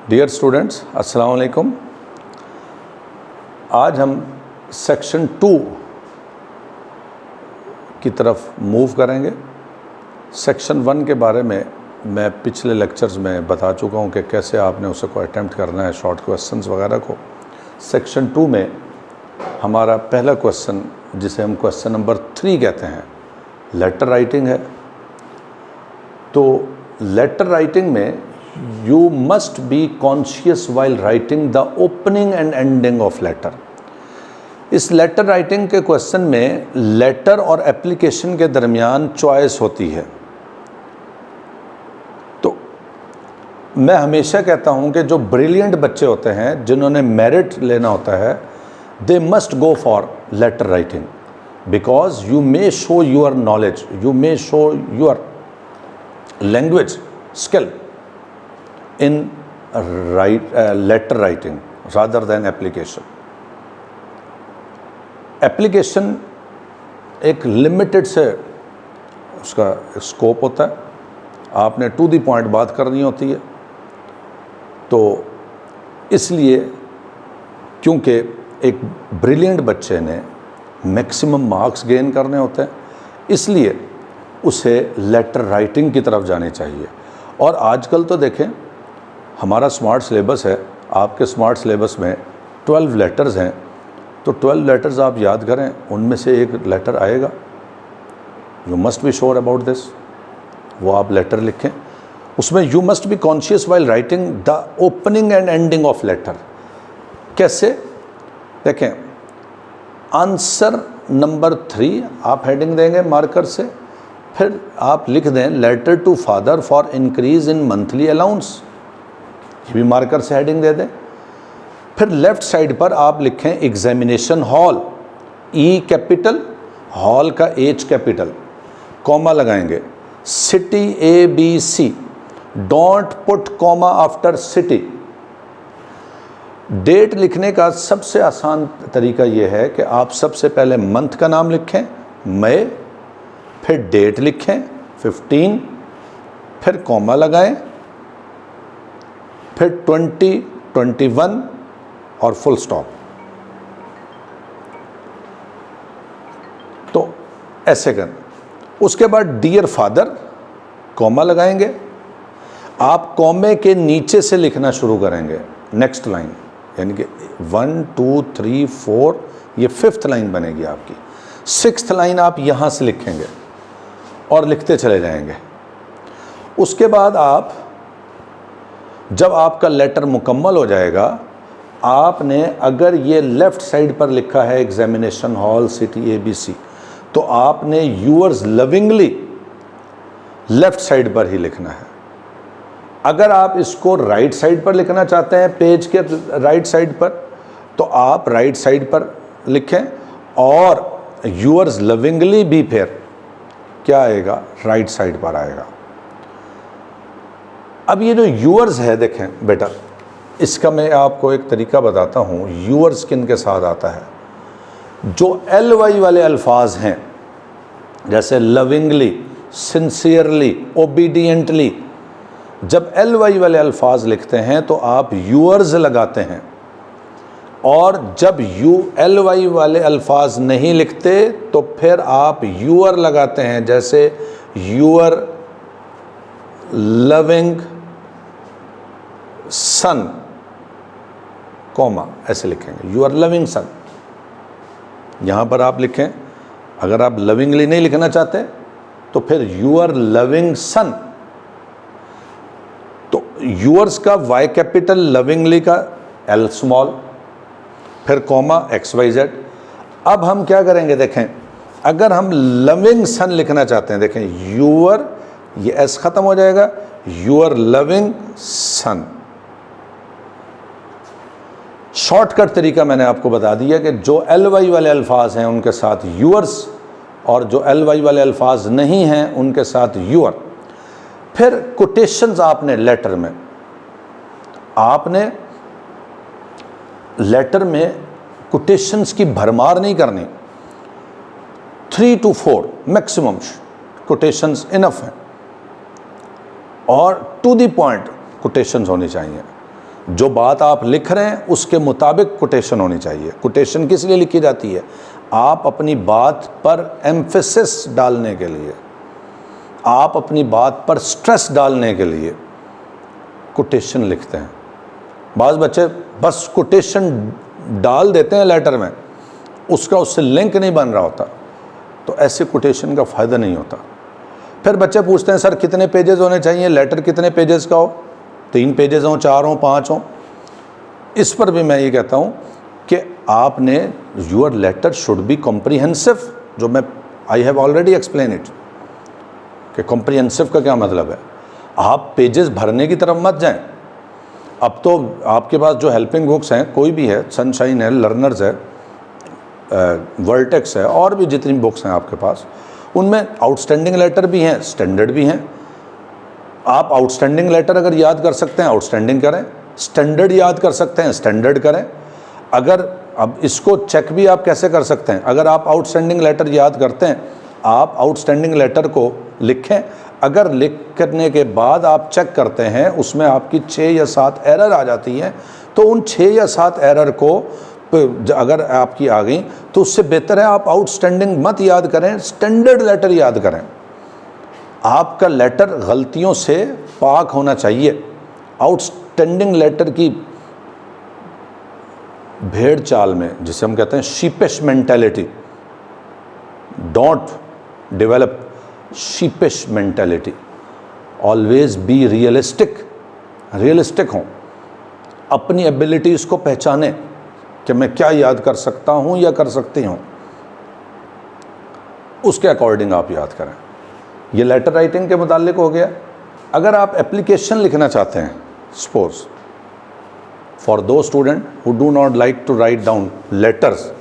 Dear students, अस्सलाम वालेकुम। आज हम सेक्शन 2 की तरफ मूव करेंगे। सेक्शन 1 के बारे में मैं पिछले लेक्चर्स में बता चुका हूं कि कैसे आपने उसे को अटेम्प्ट करना है, शॉर्ट क्वेश्चंस वगैरह को। सेक्शन 2 में हमारा पहला क्वेश्चन, जिसे हम क्वेश्चन नंबर 3 कहते हैं, लेटर राइटिंग है। तो लेटर राइटिंग में you must be conscious while writing the opening and ending of letter. इस लेटर राइटिंग के क्वेश्चन में लेटर और एप्लीकेशन के दरमियान चॉइस होती है। तो मैं हमेशा कहता हूं कि जो ब्रिलियंट बच्चे होते हैं, जिन्होंने मेरिट लेना होता है, they must go for letter writing because you may show your knowledge, you may show your language skill in letter writing rather than application. Application एक लिमिटेड से उसका स्कोप होता है, आपने टू द पॉइंट बात करनी होती है। तो इसलिए क्योंकि एक ब्रिलियंट बच्चे ने मैक्सिमम मार्क्स गेन करने होते हैं, इसलिए उसे लेटर राइटिंग की तरफ जानी चाहिए। और आजकल तो देखें, हमारा स्मार्ट सिलेबस है, आपके स्मार्ट सिलेबस में 12 लेटर्स हैं। तो 12 लेटर्स आप याद करें, उनमें से एक लेटर आएगा। You must be sure about this. वो आप लेटर लिखें, उसमें you must be conscious while writing the opening and ending of letter. कैसे? देखें, आंसर नंबर 3 आप हेडिंग देंगे मार्कर से, फिर आप लिख दें letter to father for increase in monthly allowance, ये भी मार्कर से हेडिंग दे दें। फिर लेफ्ट साइड पर आप लिखें examination hall, E capital, hall का एच कैपिटल, कॉमा लगाएंगे, city ABC, don't put comma after city. Date लिखने का सबसे आसान तरीका यह है कि आप सबसे पहले मंथ का नाम लिखें, मई, फिर डेट लिखें 15, फिर कॉमा लगाएं, फिर 20, 21 और फुल स्टॉप। तो ऐसे कर, उसके बाद डियर फादर, कॉमा लगाएंगे। आप कॉमे के नीचे से लिखना शुरू करेंगे नेक्स्ट लाइन, यानी कि 1 2 3 4, ये 5th लाइन बनेगी आपकी। 6th लाइन आप यहां से लिखेंगे और लिखते चले जाएंगे। उसके बाद आप, जब आपका लेटर मुकम्मल हो जाएगा, आपने अगर ये लेफ़्ट साइड पर लिखा है एग्जामिनेशन हॉल सिटी ABC, तो आपने यूअर्स लविंगली लेफ़्ट साइड पर ही लिखना है। अगर आप इसको राइट साइड पर लिखना चाहते हैं, पेज के राइट साइड पर, तो आप राइट साइड पर लिखें, और यूअर्स लविंगली भी फिर क्या आएगा, राइट साइड पर आएगा। अब ये जो यूअर्स है, देखें बेटा, इसका मैं आपको एक तरीका बताता हूँ। यूअर्स किन के साथ आता है? जो LY वाले अल्फाज हैं, जैसे लविंगली, सिंसियरली, ओबीडियंटली, जब LY वाले अल्फाज लिखते हैं तो आप यूअर्स लगाते हैं, और जब LY वाले अल्फाज नहीं लिखते तो फिर आप यूअर लगाते हैं, जैसे यूअर लविंग सन, कॉमा, ऐसे लिखेंगे, यू आर लविंग सन। यहां पर आप लिखें, अगर आप लविंगली नहीं लिखना चाहते तो फिर यू आर लविंग सन। तो यूअर्स का Y कैपिटल, लविंगली का L स्मॉल, फिर कॉमा XYZ। अब हम क्या करेंगे, देखें, अगर हम लविंग सन लिखना चाहते हैं, देखें, यूअर, ये S खत्म हो जाएगा, you are loving son. Shortcut तरीका मैंने आपको बता दिया कि जो LY वाले अल्फाज हैं उनके साथ यूअर्स, और जो LY वाले अल्फाज नहीं हैं उनके साथ यूअर। फिर कोटेशंस आपने लेटर में, आपने लेटर में कोटेशंस की भरमार नहीं करनी। 3 to 4 मैक्सिमम कोटेशंस इनफ हैं, और टू द पॉइंट कोटेशंस होनी चाहिए। जो बात आप लिख रहे हैं उसके मुताबिक कोटेशन होनी चाहिए। कोटेशन किस लिए लिखी जाती है? आप अपनी बात पर एम्फेसिस डालने के लिए, आप अपनी बात पर स्ट्रेस डालने के लिए कोटेशन लिखते हैं। बाज़ बच्चे बस कोटेशन डाल देते हैं लेटर में, उसका उससे लिंक नहीं बन रहा होता, तो ऐसे कोटेशन का फ़ायदा नहीं होता। फिर बच्चे पूछते हैं सर कितने पेजेस होने चाहिए, लेटर कितने पेजेस का हो, 3 पेजेस हों, 4 हों, 5 हों। इस पर भी मैं ये कहता हूँ कि आपने your letter should be comprehensive, जो मैं I have already explain it कि कॉम्प्रिहेंसिव का क्या मतलब है। आप पेजेस भरने की तरफ मत जाएं। अब तो आपके पास जो हेल्पिंग बुक्स हैं, कोई भी है, सनशाइन है, लर्नर्स है, वर्टेक्स है, और भी जितनी बुक्स हैं आपके पास, उनमें आउटस्टैंडिंग लेटर भी हैं, स्टैंडर्ड भी हैं। आप आउटस्टैंडिंग लेटर अगर याद कर सकते हैं आउटस्टैंडिंग करें, स्टैंडर्ड याद कर सकते हैं स्टैंडर्ड करें। अगर अब इसको चेक भी आप कैसे कर सकते हैं, अगर आप आउटस्टैंडिंग लेटर याद करते हैं, आप आउटस्टैंडिंग लेटर को लिखें, अगर लिख करने के बाद आप चेक करते हैं उसमें आपकी 6 या 7 एरर आ जाती हैं, तो उन 6 या 7 एरर को अगर आपकी आ गई तो उससे बेहतर है आप आउटस्टैंडिंग मत याद करें, स्टैंडर्ड लेटर याद करें। आपका लेटर गलतियों से पाक होना चाहिए। आउटस्टैंडिंग लेटर की भेड़ चाल में, जिसे हम कहते हैं sheepish mentality, don't develop sheepish mentality, always be realistic. Realistic हों, अपनी एबिलिटीज़ को पहचानें कि मैं क्या याद कर सकता हूँ या कर सकती हूँ, उसके अकॉर्डिंग आप याद करें। ये लेटर राइटिंग के मुतालिक हो गया। अगर आप एप्लीकेशन लिखना चाहते हैं, suppose for those student who do not like to write down letters,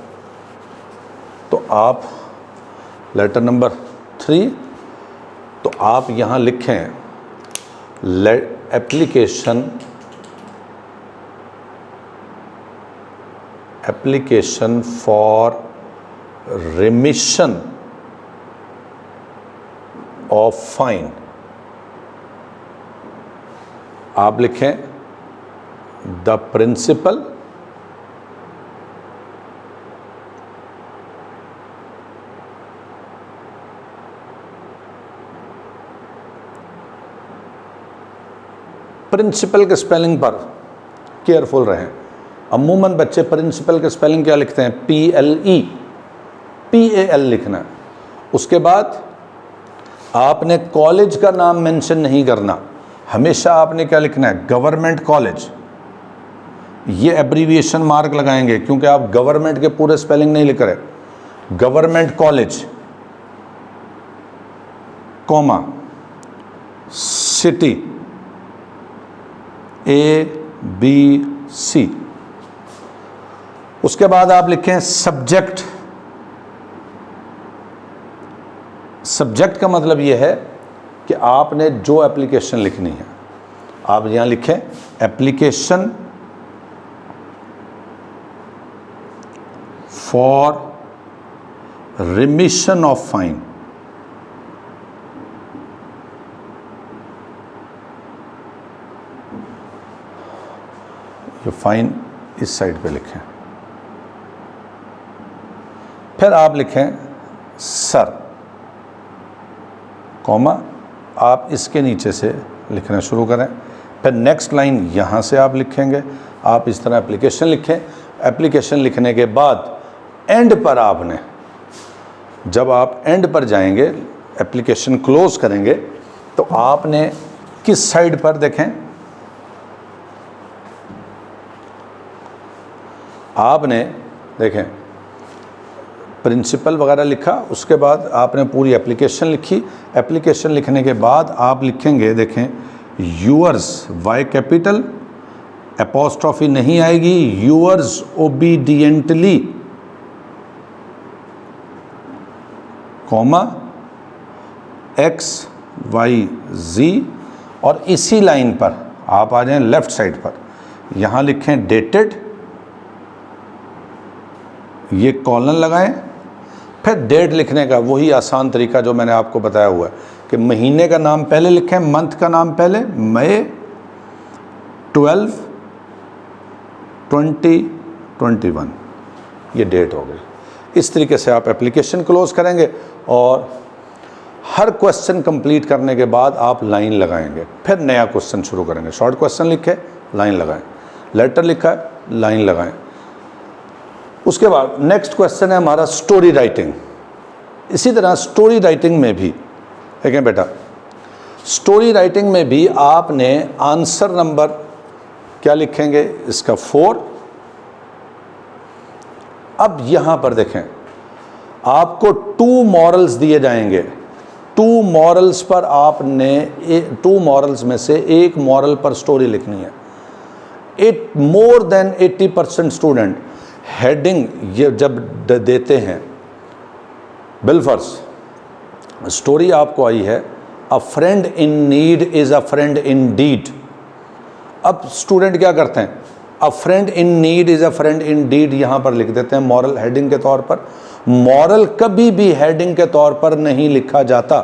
तो आप लेटर नंबर 3, तो आप यहाँ लिखें application for remission of fine. आप लिखें द प्रिंसिपल प्रिंसिपल के स्पेलिंग पर केयरफुल रहें। अमूमन बच्चे प्रिंसिपल के स्पेलिंग क्या लिखते हैं? PLE, PAL लिखना है। उसके बाद आपने कॉलेज का नाम मेंशन नहीं करना, हमेशा आपने क्या लिखना है? Government college. ये एब्रीविएशन मार्क लगाएंगे क्योंकि आप गवर्नमेंट के पूरे स्पेलिंग नहीं लिख रहे। Government college, comma, city, ABC। उसके बाद आप लिखें सब्जेक्ट। सब्जेक्ट का मतलब यह है कि आपने जो एप्लीकेशन लिखनी है, आप यहां लिखें application for remission of fine. ये फाइन इस साइड पे लिखें। फिर आप लिखें सर, कॉमा, आप इसके नीचे से लिखना शुरू करें। फिर नेक्स्ट लाइन यहाँ से आप लिखेंगे। आप इस तरह एप्लीकेशन लिखें। एप्लीकेशन लिखने के बाद एंड पर आपने, जब आप एंड पर जाएंगे, एप्लीकेशन क्लोज करेंगे, तो आपने किस साइड पर देखें, आपने देखें प्रिंसिपल वगैरह लिखा, उसके बाद आपने पूरी एप्लीकेशन लिखी। एप्लीकेशन लिखने के बाद आप लिखेंगे, देखें, यूअर्स, वाई कैपिटल, एपोस्ट्रॉफी नहीं आएगी, यूअर्स ओबीडियंटली, कॉमा, XYZ। और इसी लाइन पर आप आ जाएं लेफ्ट साइड पर, यहाँ लिखें डेटेड, ये कॉलन लगाएं। फिर डेट लिखने का वही आसान तरीका जो मैंने आपको बताया हुआ है कि महीने का नाम पहले लिखें, मंथ का नाम पहले, मई 12 2021 ये डेट हो गई। इस तरीके से आप एप्लीकेशन क्लोज करेंगे और हर क्वेश्चन कंप्लीट करने के बाद आप लाइन लगाएंगे, फिर नया क्वेश्चन शुरू करेंगे। शॉर्ट क्वेश्चन लिखे, लाइन लगाएं, लेटर लिखा है, लाइन लगाएं। उसके बाद नेक्स्ट क्वेश्चन है हमारा स्टोरी राइटिंग। इसी तरह स्टोरी राइटिंग में भी देखें बेटा, स्टोरी राइटिंग में भी आपने आंसर नंबर क्या लिखेंगे, इसका 4। अब यहां पर देखें, आपको 2 मॉरल्स दिए जाएंगे। 2 मॉरल्स पर आपने 2 मॉरल्स में से एक मॉरल पर स्टोरी लिखनी है। मोर देन 80% स्टूडेंट हेडिंग ये जब देते हैं, बिलफर्स स्टोरी आपको आई है, a friend in need is a friend indeed. अब स्टूडेंट क्या करते हैं, a friend in need is a friend indeed यहाँ पर लिख देते हैं मॉरल हेडिंग के तौर पर। मॉरल कभी भी हेडिंग के तौर पर नहीं लिखा जाता,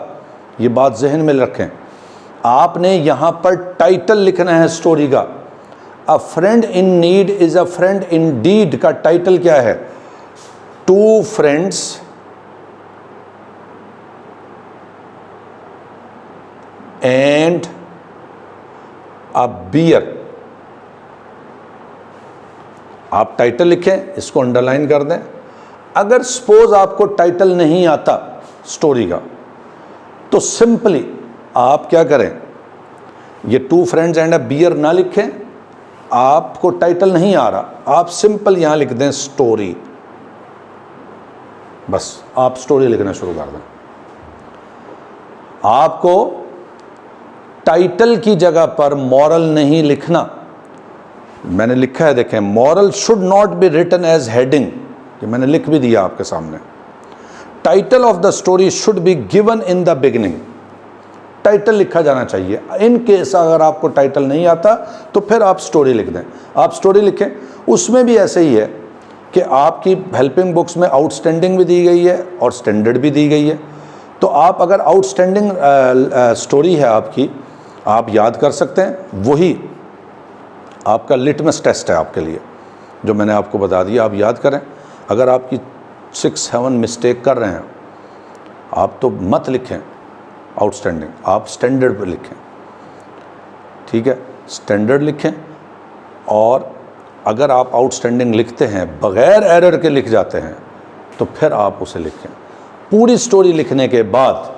ये बात जहन में रखें। आपने यहाँ पर टाइटल लिखना है स्टोरी का। A friend in need is a friend indeed का टाइटल क्या है, 2 फ्रेंड्स एंड अ बियर। आप टाइटल लिखें, इसको अंडरलाइन कर दें। अगर सपोज आपको टाइटल नहीं आता स्टोरी का, तो सिंपली आप क्या करें, ये 2 फ्रेंड्स एंड अ बियर ना लिखें। आपको टाइटल नहीं आ रहा, आप सिंपल यहां लिख दें स्टोरी, बस आप स्टोरी लिखना शुरू कर दें। आपको टाइटल की जगह पर मॉरल नहीं लिखना। मैंने लिखा है, देखें, moral should not be written as heading, ये मैंने लिख भी दिया आपके सामने। Title of the story should be given in the beginning, title लिखा जाना चाहिए। इन केस अगर आपको टाइटल नहीं आता तो फिर आप स्टोरी लिख दें। आप स्टोरी लिखें, उसमें भी ऐसे ही है कि आपकी हेल्पिंग बुक्स में आउटस्टैंडिंग भी दी गई है और स्टैंडर्ड भी दी गई है। तो आप अगर आउटस्टैंडिंग स्टोरी है आपकी, आप याद कर सकते हैं, वही आपका लिटमस टेस्ट है आपके लिए, जो मैंने आपको बता दिया, आप याद करें। अगर आपकी 6-7 मिस्टेक कर रहे हैं आप, तो मत लिखें आउटस्टैंडिंग, आप स्टैंडर्ड पर लिखें, ठीक है, स्टैंडर्ड लिखें। और अगर आप आउटस्टैंडिंग लिखते हैं, बग़ैर एरर के लिख जाते हैं, तो फिर आप उसे लिखें। पूरी स्टोरी लिखने के बाद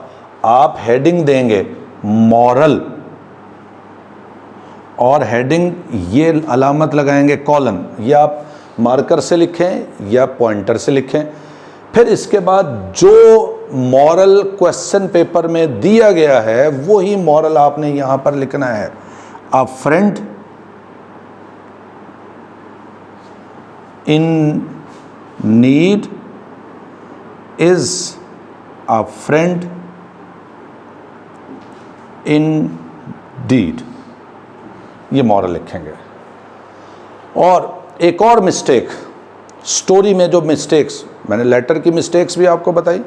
आप हेडिंग देंगे मॉरल, और हेडिंग ये अलामत लगाएंगे कॉलन, या आप मार्कर से लिखें या पॉइंटर से लिखें। फिर इसके बाद जो मॉरल क्वेश्चन पेपर में दिया गया है वही मॉरल आपने यहां पर लिखना है। A friend in need is a friend indeed, ये मॉरल लिखेंगे। और एक और मिस्टेक स्टोरी में, जो मिस्टेक्स मैंने लेटर की मिस्टेक्स भी आपको बताई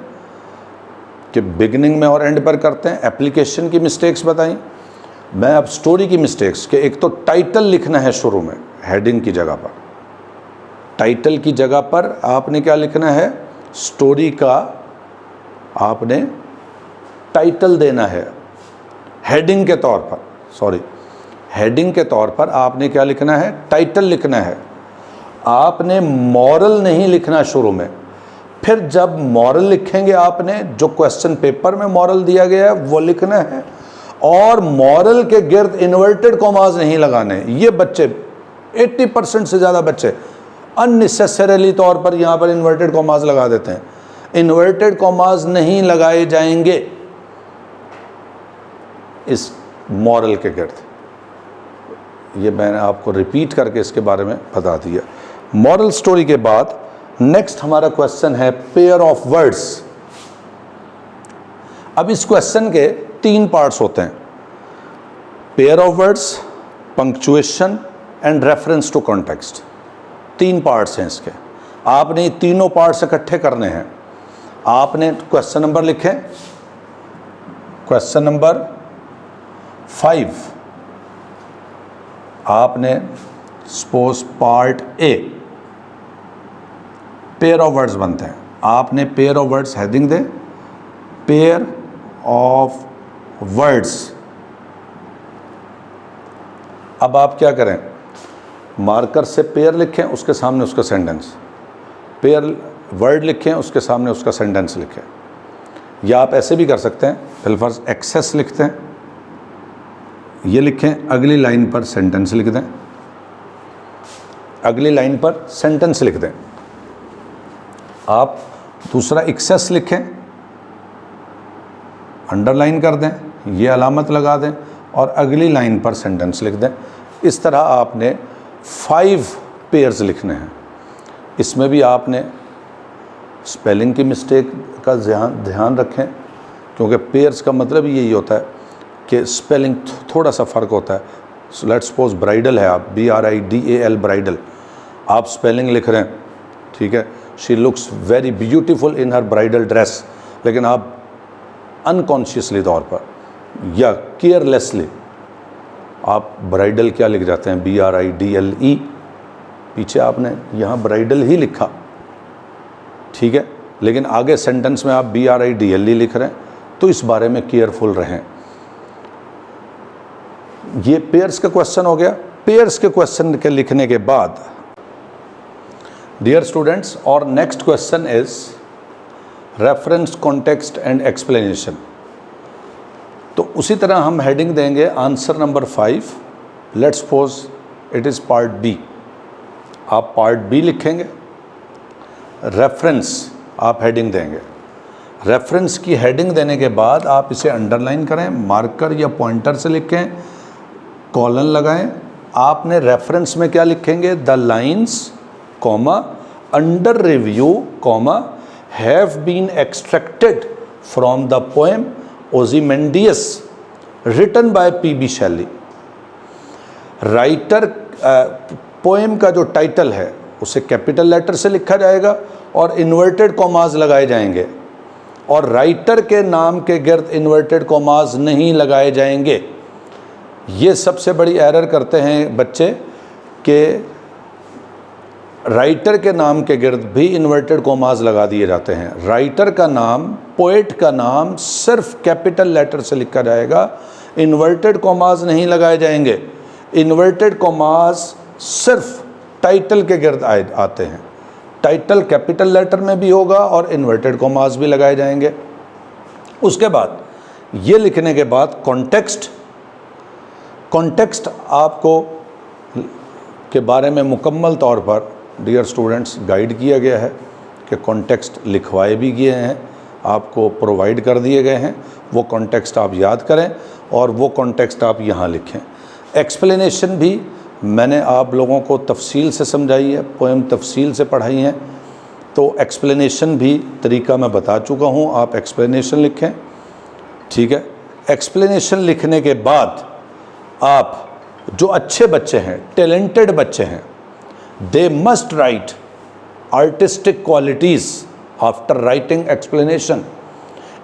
कि बिगिनिंग में और एंड पर करते हैं, एप्लीकेशन की मिस्टेक्स बताई, मैं अब स्टोरी की मिस्टेक्स कि एक तो टाइटल लिखना है शुरू में हेडिंग की जगह पर। टाइटल की जगह पर आपने क्या लिखना है, स्टोरी का आपने टाइटल देना है हेडिंग के तौर पर, सॉरी, हेडिंग के तौर पर आपने क्या लिखना है, टाइटल लिखना है। आपने मॉरल नहीं लिखना शुरू में। फिर जब मॉरल लिखेंगे आपने, जो क्वेश्चन पेपर में मॉरल दिया गया है वो लिखना है, और मॉरल के गिर्द इन्वर्टेड कॉमास नहीं लगाने। ये बच्चे 80% से ज़्यादा बच्चे अननेसेसरीली तौर पर यहाँ पर इन्वर्टेड कॉमास लगा देते हैं। इन्वर्टेड कॉमास नहीं लगाए जाएंगे इस मॉरल के गिर्द। ये मैंने आपको रिपीट करके इसके बारे में बता दिया। मॉरल स्टोरी के बाद नेक्स्ट हमारा क्वेश्चन है पेयर ऑफ वर्ड्स। अब इस क्वेश्चन के 3 पार्ट्स होते हैं, pair of words, punctuation and reference to context. 3 parts हैं इसके। आपने ये तीनों पार्ट्स इकट्ठे करने हैं। आपने क्वेश्चन नंबर लिखें, क्वेश्चन नंबर 5 आपने suppose part A, pair of words बनते हैं। आपने pair of words heading they, pair of words. अब आप क्या करें, मार्कर से पेयर लिखें, उसके सामने उसका सेंटेंस, पेयर वर्ड लिखें, उसके सामने उसका सेंटेंस लिखें। या आप ऐसे भी कर सकते हैं, फिलफर्ज एक्सेस लिखते हैं, ये लिखें, अगली लाइन पर सेंटेंस लिख दें, अगली लाइन पर सेंटेंस लिख दें। आप दूसरा एक्सेस लिखें, अंडरलाइन कर दें, ये अलामत लगा दें और अगली लाइन पर सेंटेंस लिख दें। इस तरह आपने 5 पेयर्स लिखने हैं। इसमें भी आपने स्पेलिंग की मिस्टेक का ध्यान रखें, क्योंकि पेयर्स का मतलब ही यही होता है कि स्पेलिंग थोड़ा सा फ़र्क होता है। लेट्स सपोज ब्राइडल है, आप BRIDAL ब्राइडल, आप स्पेलिंग लिख रहे हैं, ठीक है, she looks very beautiful in her bridal dress, लेकिन आप अनकॉन्शियसली तौर पर या केयरलेसली आप ब्राइडल क्या लिख जाते हैं, BRIDLE, पीछे आपने यहाँ ब्राइडल ही लिखा, ठीक है, लेकिन आगे सेंटेंस में आप BRIDLE लिख रहे हैं। तो इस बारे में केयरफुल रहें। ये पेयर्स का क्वेश्चन हो गया। पेयर्स के क्वेश्चन के लिखने के बाद डियर स्टूडेंट्स, और next question is reference, context and explanation. तो उसी तरह हम हेडिंग देंगे answer number 5। Let's suppose it is part B. आप पार्ट बी लिखेंगे, रेफरेंस आप हेडिंग देंगे। रेफरेंस की हेडिंग देने के बाद आप इसे अंडरलाइन करें, मार्कर या पॉइंटर से लिखें, कॉलन लगाएं। आपने रेफरेंस में क्या लिखेंगे, the lines comma under review comma have been extracted from the poem Ozymandias written by PB Shelley. Writer poem का जो टाइटल है उसे कैपिटल लेटर से लिखा जाएगा और इन्वर्टेड कॉमाज लगाए जाएंगे, और राइटर के नाम के गिर्द इन्वर्टेड कॉमाज नहीं लगाए जाएंगे। ये सबसे बड़ी एरर करते हैं बच्चे कि राइटर के नाम के गिर्द भी इन्वर्टेड कॉमाज लगा दिए जाते हैं। राइटर का नाम, पोएट का नाम सिर्फ कैपिटल लेटर से लिखा जाएगा, इन्वर्टेड कॉमाज नहीं लगाए जाएंगे। इन्वर्टेड कॉमाज सिर्फ टाइटल के गिर्द आते हैं। टाइटल कैपिटल लेटर में भी होगा और इन्वर्टेड कॉमाज भी लगाए जाएंगे। उसके बाद ये लिखने के बाद कॉन्टेक्स्ट, कॉन्टेक्स्ट आपको के बारे में मुकम्मल तौर पर डियर स्टूडेंट्स गाइड किया गया है कि कॉन्टेक्स्ट लिखवाए भी गए हैं, आपको प्रोवाइड कर दिए गए हैं। वो कॉन्टेक्स्ट आप याद करें और वो कॉन्टेक्स्ट आप यहाँ लिखें। एक्सप्लेनेशन भी मैंने आप लोगों को तफसील से समझाई है, पोएम तफसील से पढ़ाई हैं, तो एक्सप्लेनेशन भी तरीका मैं बता चुका हूँ। आप एक्सप्लेनेशन लिखें, ठीक है। एक्सप्लेनेशन लिखने के बाद आप जो अच्छे बच्चे हैं, टैलेंटेड बच्चे हैं, they must write artistic qualities after writing explanation,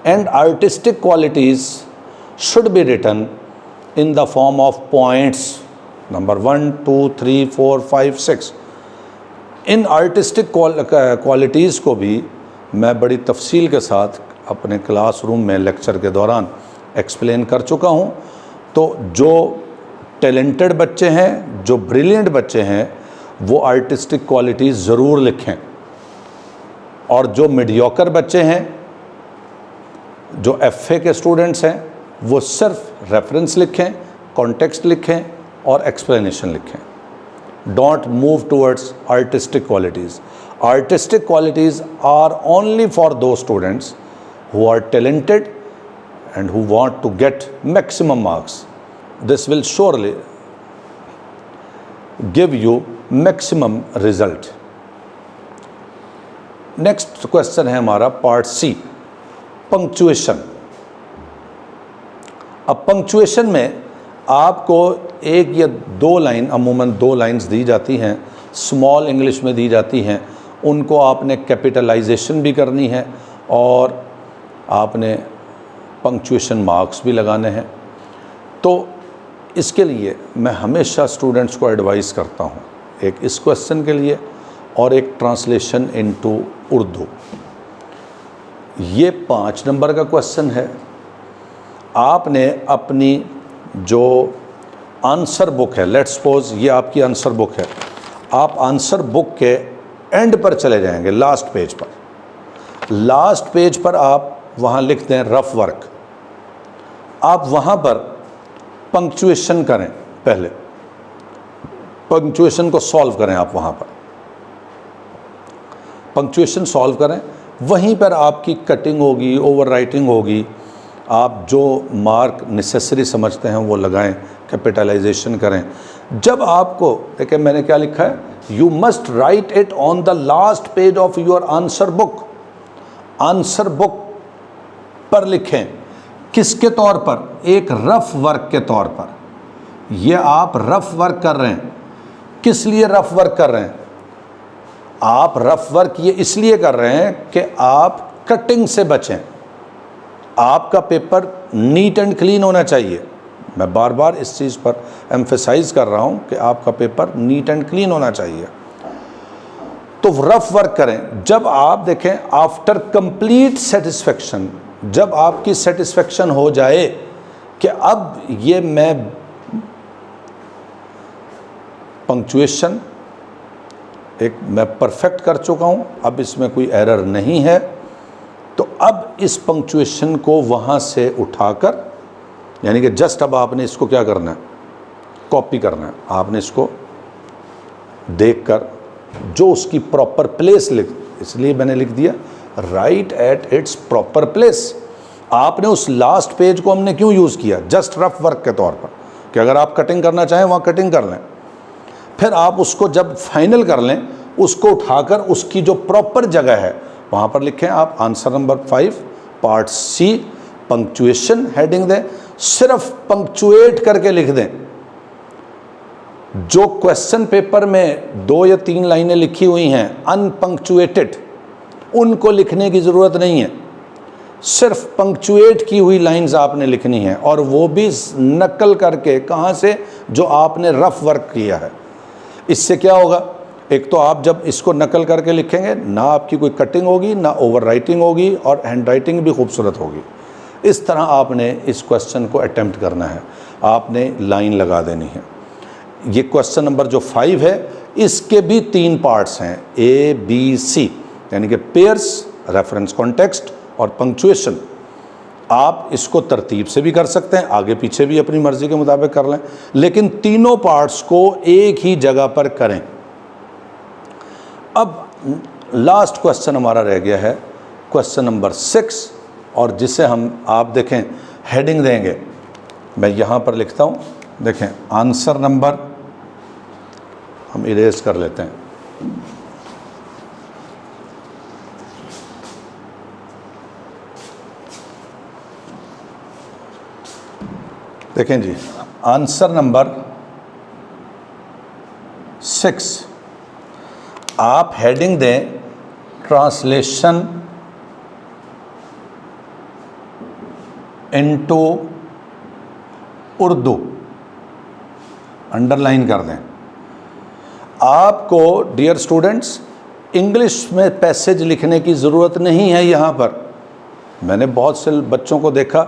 and artistic qualities should be written in the form of points number 1 2 3 4 5 6। In artistic qualities को भी मैं बड़ी तफसील के साथ अपने क्लासरूम में लेक्चर के दौरान एक्सप्लेन कर चुका हूँ। तो जो टैलेंटेड बच्चे हैं, जो ब्रिलियंट बच्चे हैं, वो आर्टिस्टिक क्वालिटीज़ ज़रूर लिखें, और जो मीडियोकर बच्चे हैं, जो FA के स्टूडेंट्स हैं, वो सिर्फ रेफरेंस लिखें, कॉन्टेक्स्ट लिखें और एक्सप्लेनेशन लिखें। Don't move towards artistic qualities. Artistic qualities are only for those students who are talented and who want to get maximum marks. This will surely give you maximum result. Next question है हमारा part C, punctuation. अब punctuation में आपको एक या दो line, अमूमन दो लाइंस दी जाती हैं, स्मॉल इंग्लिश में दी जाती हैं, उनको आपने कैपिटलाइजेशन भी करनी है और आपने पंक्चुएशन मार्क्स भी लगाने हैं। तो इसके लिए मैं हमेशा स्टूडेंट्स को एडवाइस करता हूँ एक इस क्वेश्चन के लिए और एक ट्रांसलेशन इनटू उर्दू। ये 5 नंबर का क्वेश्चन है। आपने अपनी जो आंसर बुक है, लेट्स सपोज ये आपकी आंसर बुक है, आप आंसर बुक के एंड पर चले जाएंगे, लास्ट पेज पर। लास्ट पेज पर आप वहाँ लिख दें रफ वर्क। आप वहाँ पर पंक्चुएशन करें, पहले पंक्चुएशन को सॉल्व करें। आप वहाँ पर पंक्चुएशन सॉल्व करें, वहीं पर आपकी कटिंग होगी, ओवर राइटिंग होगी। आप जो मार्क नेसेसरी समझते हैं वो लगाएं, कैपिटलाइजेशन करें। जब आपको देखिए मैंने क्या लिखा है, you must write it on the last page of your answer book. Answer book पर लिखें, किसके तौर पर? एक रफ वर्क के तौर पर। ये आप रफ वर्क कर रहे हैं। किस लिए रफ वर्क कर रहे हैं? आप रफ वर्क ये इसलिए कर रहे हैं कि आप कटिंग से बचें। आपका पेपर नीट एंड क्लीन होना चाहिए। मैं बार बार इस चीज़ पर एम्फेसाइज कर रहा हूं कि आपका पेपर नीट एंड क्लीन होना चाहिए। तो रफ वर्क करें। जब आप देखें आफ्टर कंप्लीट सेटिस्फेक्शन, जब आपकी सेटिस्फेक्शन हो जाए कि अब ये मैं पंक्चुएशन एक मैं परफेक्ट कर चुका हूं, अब इसमें कोई एरर नहीं है, तो अब इस पंक्चुएशन को वहाँ से उठाकर, यानी कि जस्ट अब आपने इसको क्या करना है, कॉपी करना है। आपने इसको देखकर जो उसकी प्रॉपर प्लेस इसलिए मैंने लिख दिया right at its proper place. आपने उस लास्ट पेज को हमने क्यों यूज़ किया? जस्ट रफ वर्क के तौर पर, कि अगर आप कटिंग करना चाहें वहाँ कटिंग कर लें। फिर आप उसको जब फाइनल कर लें, उसको उठाकर उसकी जो प्रॉपर जगह है वहाँ पर लिखें आप answer number 5 part C, punctuation heading दें, सिर्फ पंक्चुएट करके लिख दें। जो क्वेश्चन पेपर में 2 या 3 लाइनें लिखी हुई हैं अनपंक्चुएटेड, उनको लिखने की ज़रूरत नहीं है। सिर्फ पंक्चुएट की हुई लाइंस आपने लिखनी है, और वो भी नकल करके। कहाँ से? जो आपने रफ वर्क किया है। इससे क्या होगा? एक तो आप जब इसको नकल करके लिखेंगे, ना आपकी कोई कटिंग होगी, ना ओवर राइटिंग होगी, और हैंड राइटिंग भी खूबसूरत होगी। इस तरह आपने इस क्वेश्चन को अटेम्प्ट करना है, आपने लाइन लगा देनी है। ये क्वेश्चन नंबर जो 5 है, इसके भी 3 पार्ट्स हैं, ए बी सी, यानी कि पेयर्स, रेफरेंस कॉन्टेक्स्ट और पंक्चुएशन। आप इसको तरतीब से भी कर सकते हैं, आगे पीछे भी अपनी मर्जी के मुताबिक कर लें, लेकिन तीनों पार्ट्स को एक ही जगह पर करें। अब लास्ट क्वेश्चन हमारा रह गया है क्वेश्चन नंबर 6, और जिसे हम आप देखें हेडिंग देंगे, मैं यहाँ पर लिखता हूँ, देखें आंसर नंबर हम इरेज कर लेते हैं। देखें जी, आंसर नंबर 6 आप हेडिंग दें ट्रांसलेशन इनटू उर्दू, अंडरलाइन कर दें। आपको डियर स्टूडेंट्स इंग्लिश में पैसेज लिखने की ज़रूरत नहीं है। यहाँ पर मैंने बहुत से बच्चों को देखा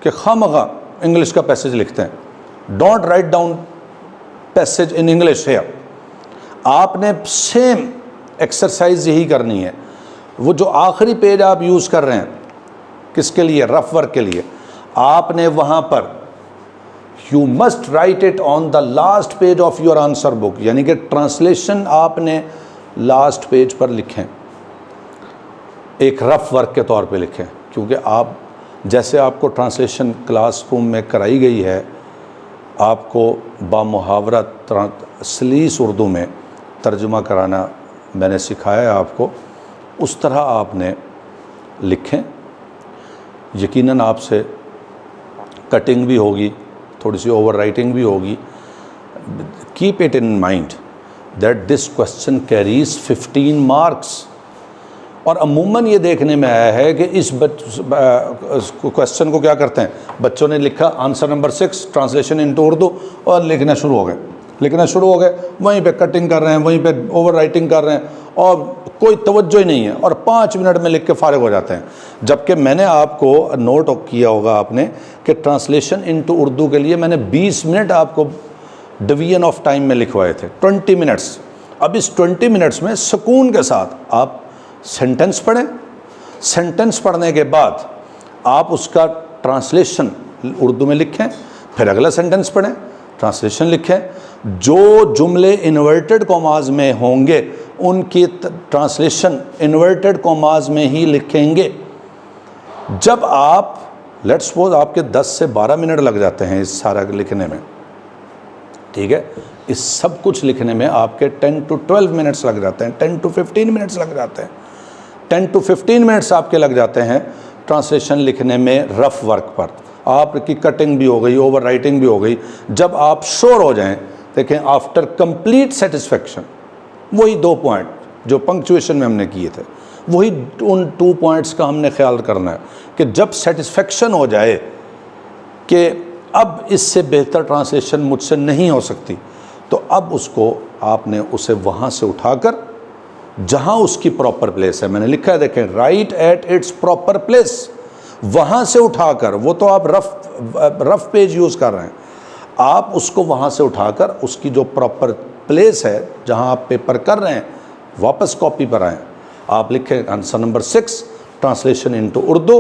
कि खामखा इंग्लिश का पैसेज लिखते हैं। Don't write down passage in English है। आपने सेम एक्सरसाइज यही करनी है। वो जो आखिरी पेज आप यूज़ कर रहे हैं, किसके लिए? रफ वर्क के लिए। आपने वहाँ पर you must write it on the last page of your answer book, यानी कि ट्रांसलेशन आपने लास्ट पेज पर लिखें, एक रफ वर्क के तौर पे लिखें। क्योंकि आप जैसे आपको ट्रांसलेशन क्लासरूम में कराई गई है, आपको बामुहावरत सलीस उर्दू में तर्जुमा कराना मैंने सिखाया है आपको, उस तरह आपने लिखें। यकीनन आपसे कटिंग भी होगी, थोड़ी सी ओवर राइटिंग भी होगी। Keep it in mind that this question carries 15 marks. और अमूमन ये देखने में आया है कि इस क्वेश्चन को क्या करते हैं, बच्चों ने लिखा answer number 6 translation into Urdu और लिखना शुरू हो गए। लिखना शुरू हो गए, वहीं पे कटिंग कर रहे हैं, वहीं पे ओवर राइटिंग कर रहे हैं और कोई तवज्जो ही नहीं है और 5 मिनट में लिख के फारिग हो जाते हैं। जबकि मैंने आपको नोट किया होगा आपने कि ट्रांसलेशन इनटू उर्दू के लिए मैंने 20 मिनट आपको डिवीजन ऑफ टाइम में लिखवाए थे, 20 मिनट्स। अब इस 20 मिनट्स में सुकून के साथ आप सेंटेंस पढ़ें, सेंटेंस पढ़ने के बाद आप उसका ट्रांसलेशन उर्दू में लिखें, फिर अगला सेंटेंस पढ़ें, ट्रांसलेशन लिखें। जो जुमले इन्वर्टेड कॉमाज में होंगे उनकी ट्रांसलेशन इन्वर्टेड कॉमाज में ही लिखेंगे। जब आप लेट्स सपोज आपके 10 से 12 मिनट लग जाते हैं इस सारा लिखने में, ठीक है, इस सब कुछ लिखने में आपके 10 to 12 मिनट्स लग जाते हैं, 10 to 15 मिनट्स लग जाते हैं, 10 to 15 मिनट्स आपके लग जाते हैं ट्रांसलेशन लिखने में रफ वर्क पर। आपकी कटिंग भी हो गई, ओवर राइटिंग भी हो गई। जब आप श्योर हो जाएं, देखें आफ्टर कंप्लीट सेटिस्फेक्शन, वही 2 पॉइंट जो पंक्चुएशन में हमने किए थे, वही उन 2 पॉइंट्स का हमने ख्याल करना है कि जब सेटिस्फेक्शन हो जाए कि अब इससे बेहतर ट्रांसलेशन मुझसे नहीं हो सकती, तो अब उसको आपने उसे वहाँ से उठाकर जहाँ उसकी प्रॉपर प्लेस है, मैंने लिखा है देखें, right at its proper place, वहाँ से उठाकर, वो तो आप रफ पेज यूज़ कर रहे हैं, आप उसको वहाँ से उठाकर उसकी जो प्रॉपर प्लेस है जहाँ आप पेपर कर रहे हैं, वापस कॉपी पर आएँ। आप लिखें answer number 6 translation into Urdu,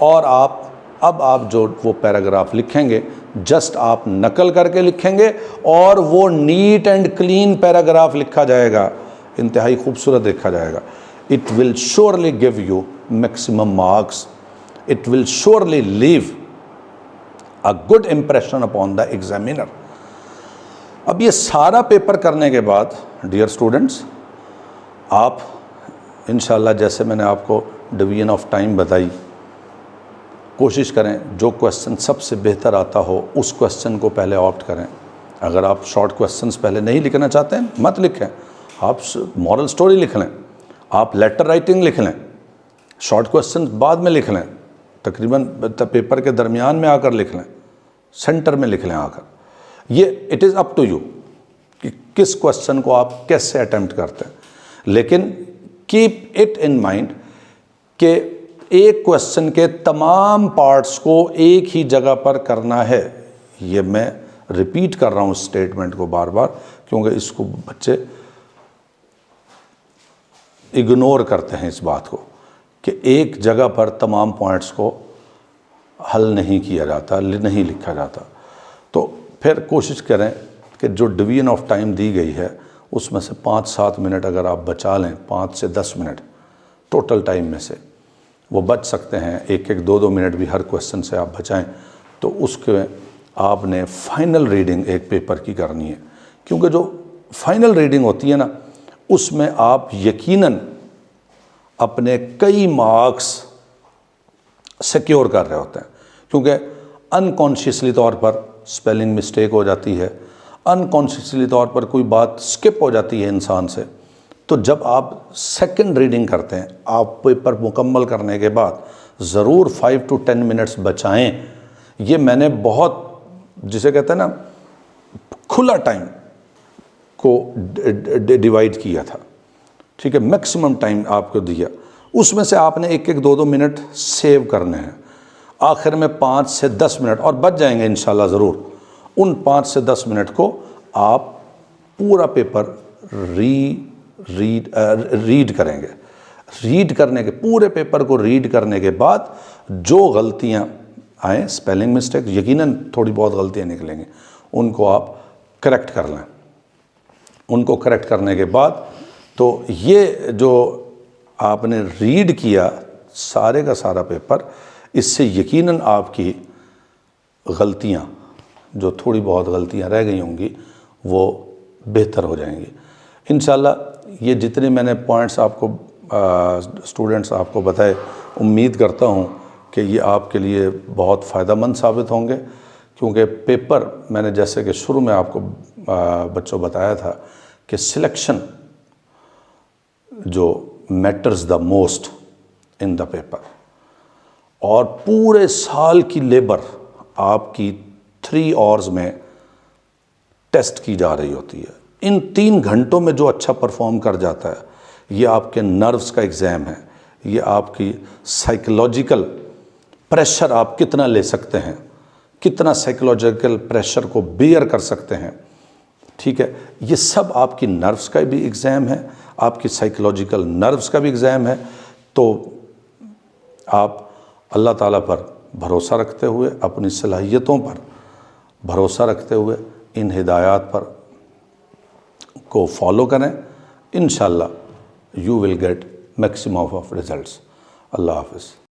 और आप जो वो पैराग्राफ लिखेंगे जस्ट आप नकल करके लिखेंगे और वो नीट एंड क्लीन पैराग्राफ लिखा जाएगा, इंतहाई खूबसूरत लिखा जाएगा। It will surely give you maximum marks, it will surely leave a good impression upon the examiner. अब ये सारा पेपर करने के बाद डियर स्टूडेंट्स, आप इंशाल्लाह जैसे मैंने आपको डिवीजन ऑफ टाइम बताई, कोशिश करें जो क्वेश्चन सबसे बेहतर आता हो उस क्वेश्चन को पहले ऑप्ट करें। अगर आप शॉर्ट क्वेश्चंस पहले नहीं लिखना चाहते हैं मत लिखें, आप मॉरल स्टोरी लिख लें, आप लेटर राइटिंग लिख लें, शॉर्ट क्वेश्चन बाद में लिख लें, तकरीबन पेपर के दरमियान में आकर लिख लें, सेंटर में लिख लें आकर। ये it is up to you कि किस क्वेश्चन को आप कैसे अटेम्प्ट करते हैं, लेकिन कीप इट इन माइंड कि एक क्वेश्चन के तमाम पार्ट्स को एक ही जगह पर करना है। ये मैं रिपीट कर रहा हूँ स्टेटमेंट को बार बार, क्योंकि इसको बच्चे इग्नोर करते हैं इस बात को कि एक जगह पर तमाम पॉइंट्स को हल नहीं किया जाता, नहीं लिखा जाता। तो फिर कोशिश करें कि जो डिवीजन ऑफ टाइम दी गई है उसमें से 5-7 मिनट अगर आप बचा लें, 5 से 10 मिनट टोटल टाइम में से वो बच सकते हैं, 1-1, 2-2 मिनट भी हर क्वेश्चन से आप बचाएं, तो उसके आपने फाइनल रीडिंग एक पेपर की करनी है। क्योंकि जो फाइनल रीडिंग होती है ना, उसमें आप यकीनन अपने कई मार्क्स सिक्योर कर रहे होते हैं, क्योंकि अनकॉन्शियसली तौर पर स्पेलिंग मिस्टेक हो जाती है, अनकॉन्शियसली तौर पर कोई बात स्किप हो जाती है इंसान से। तो जब आप सेकंड रीडिंग करते हैं, आप पेपर मुकम्मल करने के बाद ज़रूर 5 to 10 मिनट्स बचाएं। ये मैंने बहुत, जिसे कहते हैं ना, खुला टाइम को डिवाइड किया था, ठीक है, मैक्सिमम टाइम आपको दिया, उसमें से आपने 1-1, 2-2 मिनट सेव करने हैं। आखिर में 5 से 10 मिनट और बच जाएंगे इंशाल्लाह ज़रूर। उन 5 से 10 मिनट को आप पूरा पेपर रीड करेंगे। रीड करने के, पूरे पेपर को रीड करने के बाद जो गलतियां आए, स्पेलिंग मिस्टेक, यकीनन थोड़ी बहुत गलतियां निकलेंगी, उनको आप करेक्ट कर लें। उनको करेक्ट करने के बाद तो ये जो आपने रीड किया सारे का सारा पेपर, इससे यकीनन आपकी गलतियां, जो थोड़ी बहुत गलतियां रह गई होंगी, वो बेहतर हो जाएंगी इंशाल्लाह। ये जितने मैंने पॉइंट्स आपको स्टूडेंट्स आपको बताए, उम्मीद करता हूँ कि ये आपके लिए बहुत फ़ायदेमंद साबित होंगे, क्योंकि पेपर मैंने जैसे कि शुरू में आपको बच्चों बताया था कि सिलेक्शन जो matters the most in the paper, और पूरे साल की लेबर आपकी 3 आवर्स में टेस्ट की जा रही होती है। इन 3 घंटों में जो अच्छा परफॉर्म कर जाता है, ये आपके नर्व्स का एग्ज़ाम है, ये आपकी साइकोलॉजिकल प्रेशर आप कितना ले सकते हैं, कितना साइकोलॉजिकल प्रेशर को बेयर कर सकते हैं, ठीक है। ये सब आपकी नर्व्स का भी एग्ज़ाम है, आपकी साइकोलॉजिकल नर्व्स का भी एग्ज़ाम है। तो आप अल्लाह ताला पर भरोसा रखते हुए, अपनी सलाहियतों पर भरोसा रखते हुए इन हिदायत पर को फॉलो करें। इंशाअल्लाह you will get maximum of results. अल्लाह हाफ़िज़।